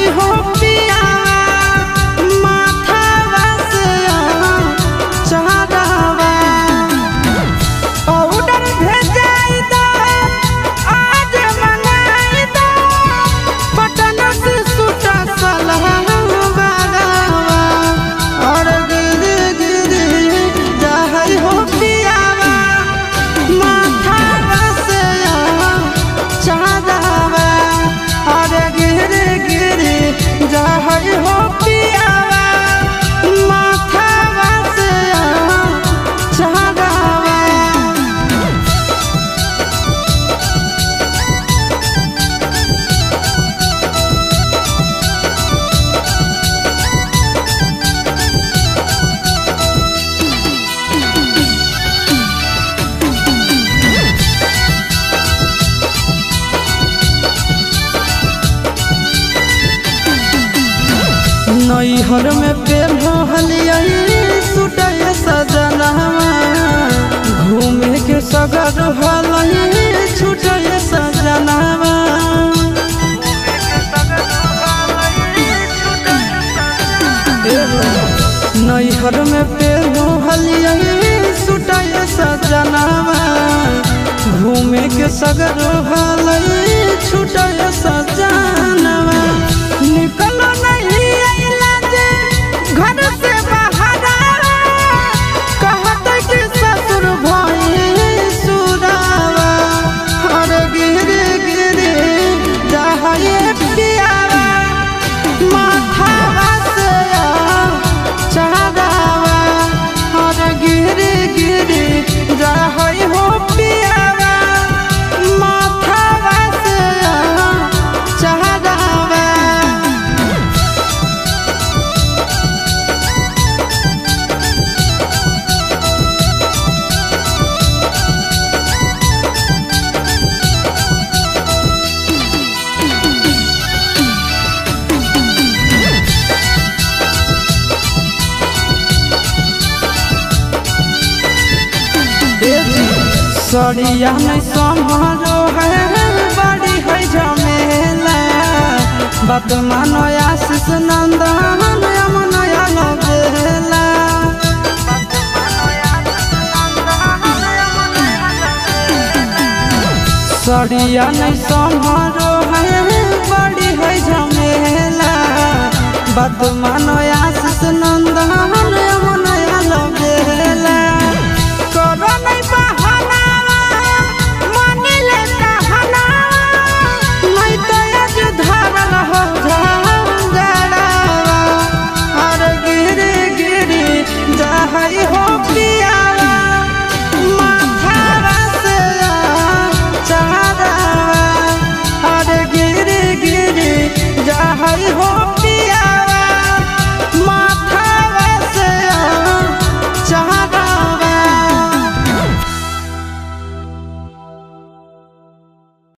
जहई हो पिया माथा से चढ़ावा ऑर्डर भेजाई दो आज मंगाई दो पटना से सूटा सलवावा और गिर गिर जहई हो पिया माथा से चढ़ावा और गिर गिर जहई हो पिया माथा से चढ़ावा। नैहर में पेन्हलियई सुटय सजनवा घूमे के सगर हलई छुटय सजनवा नैहर में पेन्हलियई सुटय सजनवा घूमे के सगर हलई छुटय सजनवा निकलो नहीं घर से बाहर कहत कि ससुर भई सुरावा और गिर गिर जहई पियावा माथा से चढ़ावा और गिर गिर जहई हो पियावा माथा से चढ़ावा। सड़िया नहीं संभरो है बड़ी है झमेला बात मानो आशीष नंदन यमुना लगेला सड़िया नहीं संभरो है बड़ी है झमेला बात मानो आशीष नंदन